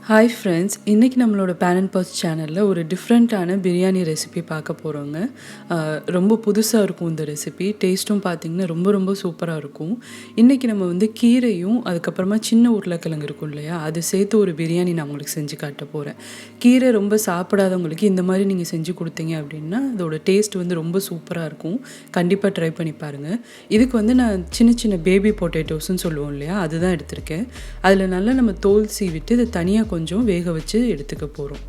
Hi friends, இன்றைக்கி நம்மளோட panandpots சேனலில் ஒரு டிஃப்ரெண்ட்டான பிரியாணி ரெசிபி பார்க்க போகிறோங்க. ரொம்ப புதுசாக இருக்கும் இந்த ரெசிபி. டேஸ்ட்டும் பார்த்திங்கன்னா ரொம்ப ரொம்ப சூப்பராக இருக்கும். இன்றைக்கி நம்ம வந்து கீரையும் அதுக்கப்புறமா சின்ன உருளைக்கிழங்கு இருக்கும் இல்லையா, அது சேர்த்து ஒரு பிரியாணி நான் உங்களுக்கு செஞ்சு காட்ட போகிறேன். கீரை ரொம்ப சாப்பிடாதவங்களுக்கு இந்த மாதிரி நீங்கள் செஞ்சு கொடுத்தீங்க அப்படின்னா அதோட டேஸ்ட் வந்து ரொம்ப சூப்பராக இருக்கும். கண்டிப்பாக ட்ரை பண்ணி பாருங்கள். இதுக்கு வந்து நான் சின்ன சின்ன பேபி பொட்டேட்டோஸ்ன்னு சொல்லுவோம் இல்லையா, அதுதான் எடுத்திருக்கேன். அதில் நல்லா நம்ம தோல் சீவிட்டு இதை தனியாக கொஞ்சம் வேக வச்சு எடுத்துக்க போகிறோம்.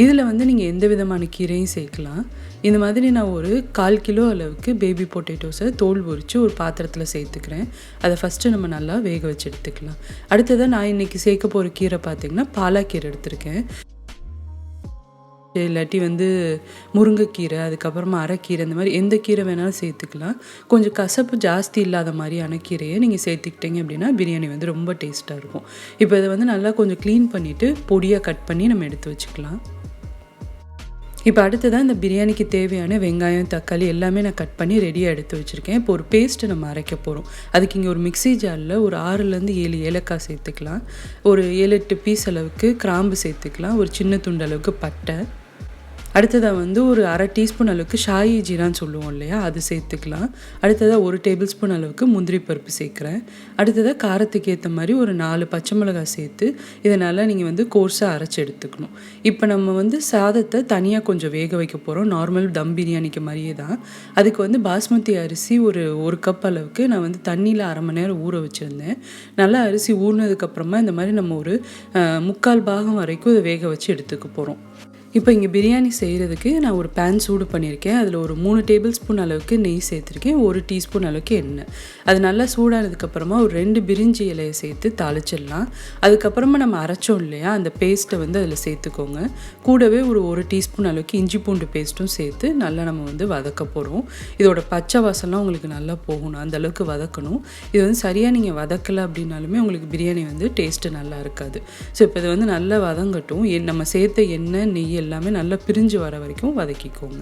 இதில் வந்து நீங்கள் எந்த விதமான கீரையும் சேர்க்கலாம். இந்த மாதிரி நான் ஒரு 1/4 கிலோ அளவுக்கு பேபி பொட்டேட்டோஸை தோல் உரித்து ஒரு பாத்திரத்தில் சேர்த்துக்கிறேன். அதை ஃபஸ்ட்டு நம்ம நல்லா வேக வச்சு எடுத்துக்கலாம். அடுத்ததாக நான் இன்றைக்கி சேர்க்க போகிற கீரை பார்த்திங்கன்னா பாலாக்கீரை எடுத்திருக்கேன். இல்லாட்டி வந்து முருங்கைக்கீரை, அதுக்கப்புறமா அரைக்கீரை, இந்த மாதிரி எந்த கீரை வேணாலும் சேர்த்துக்கலாம். கொஞ்சம் கசப்பு ஜாஸ்தி இல்லாத மாதிரியான கீரையை நீங்கள் சேர்த்துக்கிட்டீங்க அப்படின்னா பிரியாணி வந்து ரொம்ப டேஸ்ட்டாக இருக்கும். இப்போ இதை வந்து நல்லா கொஞ்சம் க்ளீன் பண்ணிவிட்டு பொடியாக கட் பண்ணி நம்ம எடுத்து வச்சுக்கலாம். இப்போ அடுத்ததான் இந்த பிரியாணிக்கு தேவையான வெங்காயம், தக்காளி எல்லாமே நான் கட் பண்ணி ரெடியாக எடுத்து வச்சுருக்கேன். இப்போ ஒரு பேஸ்ட்டு நம்ம அரைக்க போகிறோம். அதுக்கு இங்கே ஒரு மிக்ஸி ஜாரில் ஒரு 6லேருந்து 7 ஏலக்காய் சேர்த்துக்கலாம். ஒரு 7-8 பீஸ் அளவுக்கு கிராம்பு சேர்த்துக்கலாம். ஒரு சின்ன துண்டு அளவுக்கு பட்டை. அடுத்ததாக வந்து ஒரு 1/2 டீஸ்பூன் அளவுக்கு ஷாஹி ஜீரான்னு சொல்லுவோம் இல்லையா, அது சேர்த்துக்கலாம். அடுத்ததாக 1 டேபிள் ஸ்பூன் அளவுக்கு முந்திரி பருப்பு சேர்க்குறேன். அடுத்ததாக காரத்துக்கு ஏற்ற மாதிரி ஒரு 4 பச்சை மிளகாய் சேர்த்து இதனால் நீங்கள் வந்து கோர்ஸாக அரைச்சி எடுத்துக்கணும். இப்போ நம்ம வந்து சாதத்தை தனியாக கொஞ்சம் வேக வைக்க போகிறோம். நார்மல் தம் பிரியாணிக்கு மாதிரியே தான். அதுக்கு வந்து பாஸ்மதி அரிசி ஒரு கப் அளவுக்கு நான் வந்து தண்ணியில் 1/2 மணி நேரம் ஊற வச்சுருந்தேன். நல்லா அரிசி ஊறினதுக்கப்புறமா இந்த மாதிரி நம்ம ஒரு 3/4 பாகம் வரைக்கும் இதை வேக வச்சு எடுத்துக்க போகிறோம். இப்போ இங்கே பிரியாணி செய்கிறதுக்கு நான் ஒரு பேன் சூடு பண்ணியிருக்கேன். அதில் ஒரு 3 டேபிள் ஸ்பூன் அளவுக்கு நெய் சேர்த்துருக்கேன். 1 டீஸ்பூன் அளவுக்கு எண்ணெய். அது நல்லா சூடானதுக்கப்புறமா ஒரு 2 பிரிஞ்சி இலையை சேர்த்து தாளிச்சிடலாம். அதுக்கப்புறமா நம்ம அரைச்சோம் இல்லையா, அந்த பேஸ்ட்டை வந்து அதில் சேர்த்துக்கோங்க. கூடவே ஒரு டீஸ்பூன் அளவுக்கு இஞ்சி பூண்டு பேஸ்ட்டும் சேர்த்து நல்லா நம்ம வந்து வதக்க போகிறோம். இதோட பச்சை வாசம்லாம் உங்களுக்கு நல்லா போகணும், அந்தளவுக்கு வதக்கணும். இது வந்து சரியாக நீங்கள் வதக்கலை அப்படின்னாலுமே உங்களுக்கு பிரியாணி வந்து டேஸ்ட்டு நல்லா இருக்காது. ஸோ இப்போ இது வந்து நல்லா வதங்கட்டும். நம்ம சேர்த்த எண்ணெய், நெய் எல்லாமே நல்லா பிரிஞ்சு வர வரைக்கும் வதக்கிக்கோங்க.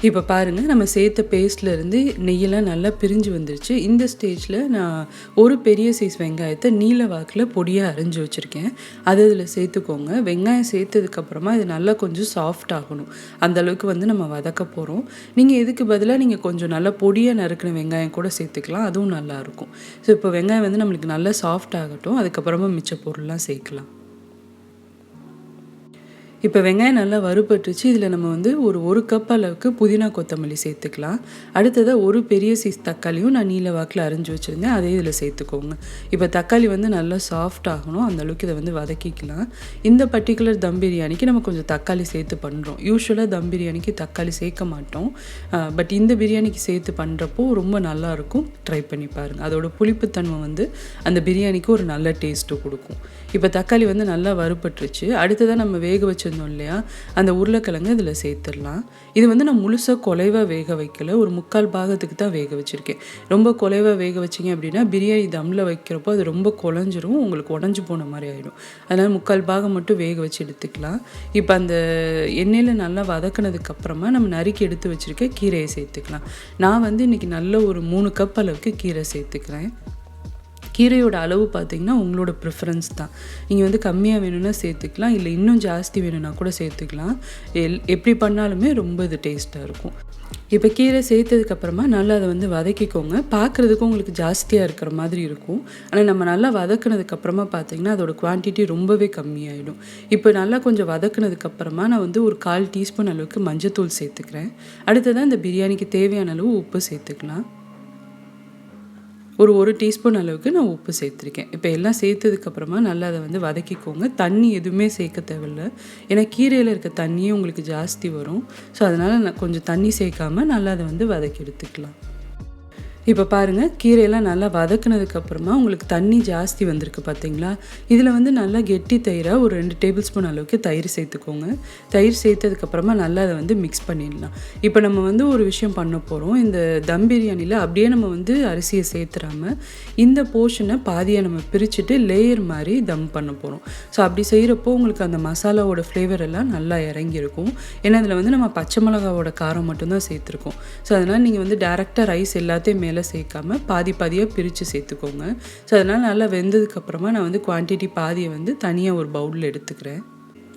இப்போ பாருங்கள், நம்ம சேர்த்த பேஸ்ட்லேருந்து நெய்யெல்லாம் நல்லா பிரிஞ்சு வந்துருச்சு. இந்த ஸ்டேஜில் நான் ஒரு பெரிய சைஸ் வெங்காயத்தை நீல வாக்கில் பொடியாக அரைஞ்சி வச்சுருக்கேன். அது இதில் சேர்த்துக்கோங்க. வெங்காயம் சேர்த்ததுக்கப்புறமா இது நல்லா கொஞ்சம் சாஃப்ட் ஆகணும். அந்தளவுக்கு வந்து நம்ம வதக்க போகிறோம். நீங்கள் இதுக்கு பதிலாக நீங்கள் கொஞ்சம் நல்லா பொடியாக நறுக்கின வெங்காயம் கூட சேர்த்துக்கலாம், அதுவும் நல்லாயிருக்கும். ஸோ இப்போ வெங்காயம் வந்து நம்மளுக்கு நல்லா சாஃப்ட் ஆகட்டும். அதுக்கப்புறமா மிச்ச பொருள்லாம் சேர்க்கலாம். இப்போ வெங்காயம் நல்லா வறுபட்டுச்சு. இதில் நம்ம வந்து ஒரு கப் அளவுக்கு புதினா கொத்தமல்லி சேர்த்துக்கலாம். அடுத்ததாக ஒரு பெரிய சைஸ் தக்காளியும் நான் நீல வாக்கில் அரைஞ்சி வச்சுருந்தேன், அதே இதில் சேர்த்துக்கோங்க. இப்போ தக்காளி வந்து நல்லா சாஃப்ட் ஆகணும், அந்தளவுக்கு இதை வந்து வதக்கிக்கலாம். இந்த பர்டிகுலர் தம் பிரியாணிக்கு நம்ம கொஞ்சம் தக்காளி சேர்த்து பண்ணுறோம். யூஸ்வலாக தம் பிரியாணிக்கு தக்காளி சேர்க்க மாட்டோம். பட் இந்த பிரியாணிக்கு சேர்த்து பண்ணுறப்போ ரொம்ப நல்லாயிருக்கும். ட்ரை பண்ணி பாருங்கள். அதோட புளிப்புத்தன்மை வந்து அந்த பிரியாணிக்கு ஒரு நல்ல டேஸ்ட்டு கொடுக்கும். இப்போ தக்காளி வந்து நல்லா வறுபட்டுருச்சு. அடுத்ததாக நம்ம வேக வச்சு இல்லையா, அந்த உருளைக்கிழங்கு இதில் சேர்த்துடலாம். இது வந்து நான் முழுசாக குலைவாக வேக வைக்கல, ஒரு 3/4 பாகத்துக்கு தான் வேக வச்சுருக்கேன். ரொம்ப குலைவாக வேக வச்சிங்க அப்படின்னா பிரியாணி தம்மில் வைக்கிறப்போ அது ரொம்ப குழஞ்சிரும், உங்களுக்கு உடஞ்சி போன மாதிரி ஆகிடும். அதனால் 3/4 பாகம் மட்டும் வேக வச்சு எடுத்துக்கலாம். இப்போ அந்த எண்ணெயில் நல்லா வதக்கினதுக்கப்புறமா நம்ம நறுக்கி எடுத்து வச்சுருக்க கீரையை சேர்த்துக்கலாம். நான் வந்து இன்றைக்கி நல்ல ஒரு 3 கப் அளவுக்கு கீரை சேர்த்துக்கிறேன். கீரையோட அளவு பார்த்திங்கன்னா உங்களோட ப்ரிஃபரன்ஸ் தான். நீங்கள் வந்து கம்மியாக வேணும்னா சேர்த்துக்கலாம், இல்லை இன்னும் ஜாஸ்தி வேணும்னா கூட சேர்த்துக்கலாம். எப்படி பண்ணாலுமே ரொம்ப இது டேஸ்ட்டாக இருக்கும். இப்போ கீரை சேர்த்ததுக்கப்புறமா நல்லா அதை வந்து வதக்கிக்கோங்க. பார்க்குறதுக்கும் உங்களுக்கு ஜாஸ்தியாக இருக்கிற மாதிரி இருக்கும். ஆனால் நம்ம நல்லா வதக்குனதுக்கப்புறமா பார்த்திங்கன்னா அதோட குவான்டிட்டி ரொம்பவே கம்மியாயிடும். இப்போ நல்லா கொஞ்சம் வதக்குனதுக்கப்புறமா நான் வந்து ஒரு 1/4 டீஸ்பூன் அளவுக்கு மஞ்சத்தூள் சேர்த்துக்கிறேன். அடுத்ததான் இந்த பிரியாணிக்கு தேவையான அளவு உப்பு சேர்த்துக்கலாம். ஒரு டீஸ்பூன் அளவுக்கு நான் உப்பு சேர்த்துருக்கேன். இப்போ எல்லாம் சேர்த்ததுக்கப்புறமா நல்லா அதை வந்து வதக்கிக்கோங்க. தண்ணி எதுவுமே சேர்க்க தேவையில்லை, ஏன்னா கீரையில் இருக்க தண்ணியே உங்களுக்கு ஜாஸ்தி வரும். ஸோ அதனால் நான் கொஞ்சம் தண்ணி சேர்க்காமல் நல்லா அதை வந்து வதக்கி எடுத்துக்கலாம். இப்போ பாருங்கள், கீரையெல்லாம் நல்லா வதக்குனதுக்கப்புறமா உங்களுக்கு தண்ணி ஜாஸ்தி வந்திருக்கு பார்த்தீங்களா. இதில் வந்து நல்லா கெட்டி தயிராக ஒரு 2 டேபிள் ஸ்பூன் அளவுக்கு தயிர் சேர்த்துக்கோங்க. தயிர் சேர்த்ததுக்கப்புறமா நல்லா அதை வந்து மிக்ஸ் பண்ணிடலாம். இப்போ நம்ம வந்து ஒரு விஷயம் பண்ண போகிறோம். இந்த தம் பிரியாணியில் அப்படியே நம்ம வந்து அரிசியை சேர்த்துறாமல் இந்த போர்ஷனை பாதியாக நம்ம பிரிச்சுட்டு லேயர் மாதிரி தம் பண்ண போகிறோம். ஸோ அப்படி செய்கிறப்போ உங்களுக்கு அந்த மசாலாவோட ஃப்ளேவர் எல்லாம் நல்லா இறங்கியிருக்கும். ஏன்னா அதில் வந்து நம்ம பச்சை மிளகாவோட காரம் மட்டும்தான் சேர்த்துருக்கோம். ஸோ அதனால் நீங்கள் வந்து டேரெக்டாக ரைஸ் எல்லாத்தையும் மேலே எல்லாம் சேர்க்காம பாதி பாதியாக பிரித்து சேர்த்துக்கோங்க. ஸோ அதனால் நல்லா வெந்ததுக்கப்புறமா நான் வந்து குவான்டிட்டி பாதியை வந்து தனியாக ஒரு பவுலில் எடுத்துக்கிறேன்.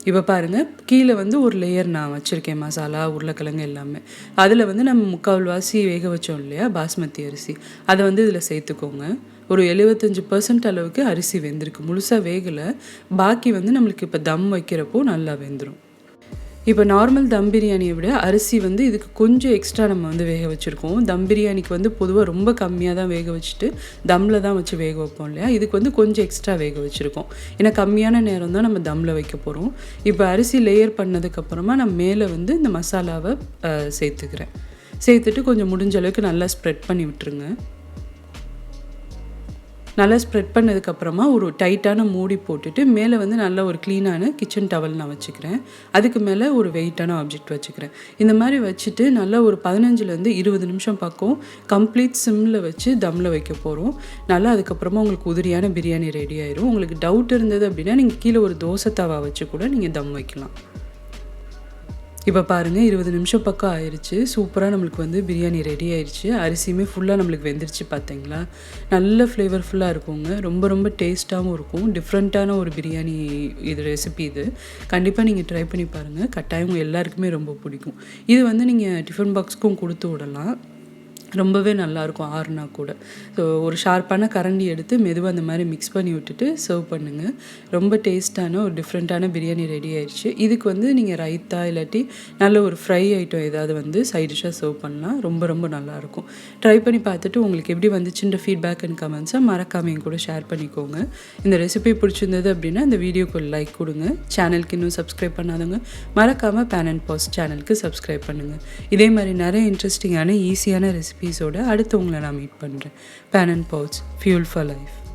இப்போ பாருங்கள், கீழே வந்து ஒரு லேயர் நான் வச்சுருக்கேன் மசாலா, உருளைக்கிழங்கு எல்லாமே. அதில் வந்து நம்ம 3/4 வேக வச்சோம் இல்லையா பாஸ்மதி அரிசி, அதை வந்து இதில் சேர்த்துக்கோங்க. ஒரு 75% அளவுக்கு அரிசி வெந்திருக்கு, முழுசாக வேகலை. பாக்கி வந்து நம்மளுக்கு இப்போ தம் வைக்கிறப்போ நல்லா வெந்துடும். இப்போ நார்மல் தம் பிரியாணியை விட அரிசி வந்து இதுக்கு கொஞ்சம் எக்ஸ்ட்ரா நம்ம வந்து வேக வச்சுருக்கோம். தம் பிரியாணிக்கு வந்து பொதுவாக ரொம்ப கம்மியாக தான் வேக வச்சுட்டு தம்மில் தான் வச்சு வேக வைப்போம் இல்லையா, இதுக்கு வந்து கொஞ்சம் எக்ஸ்ட்ரா வேக வச்சுருக்கோம். ஏன்னா கம்மியான நேரம் தான் நம்ம தம்மில் வைக்க போகிறோம். இப்போ அரிசி லேயர் பண்ணதுக்கப்புறமா நான் மேலே வந்து இந்த மசாலாவை சேர்த்துக்கிறேன். சேர்த்துட்டு கொஞ்சம் முடிஞ்ச அளவுக்கு நல்லா ஸ்ப்ரெட் பண்ணி விட்டுருங்க. நல்லா ஸ்ப்ரெட் பண்ணதுக்கப்புறமா ஒரு டைட்டான மூடி போட்டுட்டு மேலே வந்து நல்லா ஒரு க்ளீனான கிச்சன் டவல் நான் வச்சுக்கிறேன். அதுக்கு மேலே ஒரு வெயிட்டான ஆப்ஜெக்ட் வச்சுக்கிறேன். இந்த மாதிரி வச்சுட்டு நல்லா ஒரு 15லேருந்து 20 நிமிஷம் பக்கம் கம்ப்ளீட் சிம்மில் வச்சு தம்மில் வைக்க போகிறோம். நல்லா அதுக்கப்புறமா உங்களுக்கு உதிரியான பிரியாணி ரெடி ஆயிரும். உங்களுக்கு டவுட் இருந்தது அப்படின்னா நீங்கள் கீழே ஒரு தோசை தவா வச்சு கூட நீங்கள் தம் வைக்கலாம். இப்போ பாருங்கள், 20 நிமிஷம் பக்கம் ஆயிடுச்சு. சூப்பராக நம்மளுக்கு வந்து பிரியாணி ரெடி ஆயிடுச்சு. அரிசியுமே ஃபுல்லாக நம்மளுக்கு வெந்துருச்சு பார்த்தீங்களா. நல்ல ஃப்ளேவர்ஃபுல்லாக இருக்குங்க. ரொம்ப ரொம்ப டேஸ்ட்டாகவும் இருக்கும். டிஃப்ரெண்ட்டான ஒரு பிரியாணி இது ரெசிபி இது. கண்டிப்பாக நீங்கள் ட்ரை பண்ணி பாருங்கள். கட்டாயம் எல்லாருக்குமே ரொம்ப பிடிக்கும். இது வந்து நீங்கள் டிஃபன் பாக்ஸ்க்கும் கொடுத்து விடலாம். ரொம்பவே நல்லாயிருக்கும் ஆறுனா கூட. ஸோ ஒரு ஷார்ப்பான கரண்டி எடுத்து மெதுவாக அந்த மாதிரி மிக்ஸ் பண்ணி விட்டுட்டு சர்வ் பண்ணுங்கள். ரொம்ப டேஸ்ட்டான ஒரு டிஃப்ரெண்ட்டான பிரியாணி ரெடி ஆயிடுச்சு. இதுக்கு வந்து நீங்கள் ரைத்தா இல்லாட்டி நல்ல ஒரு ஃப்ரை ஐட்டம் ஏதாவது வந்து சைட் டிஷ்ஷாக சர்வ் பண்ணலாம். ரொம்ப ரொம்ப நல்லாயிருக்கும். ட்ரை பண்ணி பார்த்துட்டு உங்களுக்கு எப்படி வந்துச்சுன்ற ஃபீட்பேக் அண்ட் கமெண்ட்ஸை மறக்காம என் கூட ஷேர் பண்ணிக்கோங்க. இந்த ரெசிபி பிடிச்சிருந்தது அப்படின்னா இந்த வீடியோக்கு ஒரு லைக் கொடுங்க. சேனலுக்கு இன்னும் சப்ஸ்கிரைப் பண்ணாதவங்க மறக்காமல் panandpots சேனலுக்கு சப்ஸ்கிரைப் பண்ணுங்கள். இதே மாதிரி நிறைய இன்ட்ரெஸ்டிங்கான ஈஸியான ரெசிபீஸோட அடுத்து உங்களை நான் மீட் பண்ணுறேன். panandpots, fuel for life.